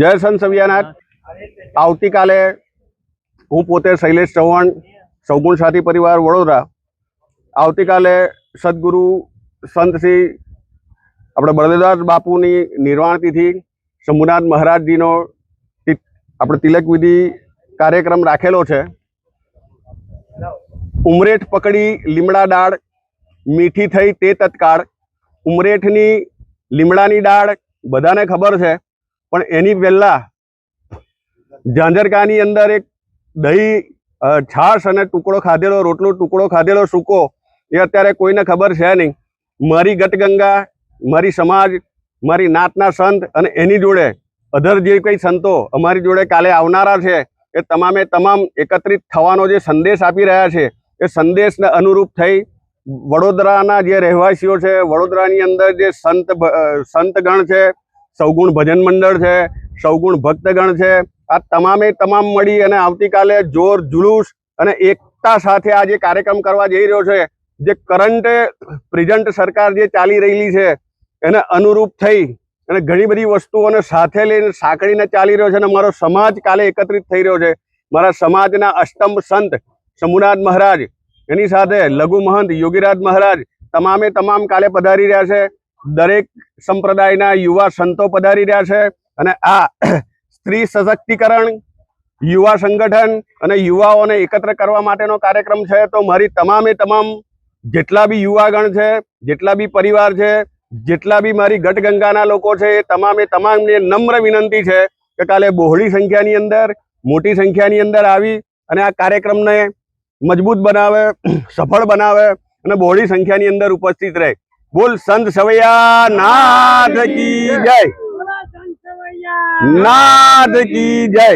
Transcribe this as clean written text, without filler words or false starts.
જય સંત સવિયાનાથ। આવતીકાલે હું પોતે શૈલેષ ચૌહાણ, સૌગુણ સાથી પરિવાર વડોદરા, આવતીકાલે સદગુરુ સંત શ્રી આપણે બળદેવદાસ બાપુની નિર્વાણ તિથિ શંભુનાથ મહારાજજીનો આપણે તિલક વિધિ કાર્યક્રમ રાખેલો છે। ઉમરેઠ પકડી લીમડા ડાળ, મીઠી થઈ તે તત્કાળ। ઉમરેઠની લીમડાની ડાળ બધાને ખબર છે, પણ એની પહેલા ઝાંઝરકાની અંદર એક દહીં, છાશ અને ટુકડો ખાધેલો, રોટલો ટુકડો ખાધેલો સૂકો, એ અત્યારે કોઈને ખબર છે નહીં। મારી ગટગંગા, મારી સમાજ, મારી નાતના સંત અને એની જોડે અધર જે કંઈ સંતો અમારી જોડે કાલે આવનારા છે, એ તમામે તમામ એકત્રિત થવાનો જે સંદેશ આપી રહ્યા છે, એ સંદેશને અનુરૂપ થઈ વડોદરાના જે રહેવાસીઓ છે, વડોદરાની અંદર જે સંતગણ છે, સૌગુણ ભજન મંડળ છે, સૌગુણ ભક્તગણ છે, આ તમામે તમામ મળી અને આવતીકાલે જોર જુલુસ અને એકતા સાથે આ જે કાર્યક્રમ કરવા જઈ રહ્યો છે, જે કરંટ પ્રેઝન્ટ સરકાર જે ચાલી રહેલી છે એને અનુરૂપ થઈ અને ઘણી બધી વસ્તુઓને સાથે લઈને સાંકળીને ચાલી રહ્યો છે અને મારો સમાજ કાલે એકત્રિત થઈ રહ્યો છે। મારા સમાજના અષ્ટમ સંત શંભુનાથ મહારાજ, એની સાથે લઘુ મહંત યોગીરાજ મહારાજ, તમામે તમામ કાલે પધારી રહ્યા છે। દરેક સંપ્રદાયના યુવા સંતો પધારી રહ્યા છે અને આ સ્ત્રી સશક્તિકરણ, યુવા સંગઠન અને યુવાઓને એકત્ર કરવા માટેનો કાર્યક્રમ છે। તો મારી તમામે તમામ જેટલા બી યુવાગણ છે, જેટલા બી પરિવાર છે, જેટલા બી મારી ગટગંગાના લોકો છે, એ તમામે તમામને નમ્ર વિનંતી છે કે કાલે બહોળી સંખ્યાની અંદર, મોટી સંખ્યાની અંદર આવી અને આ કાર્યક્રમને મજબૂત બનાવે, સફળ બનાવે અને બહોળી સંખ્યાની અંદર ઉપસ્થિત રહે। બોલ સંત સવૈયા નાથ કી જય, નાથ કી જય।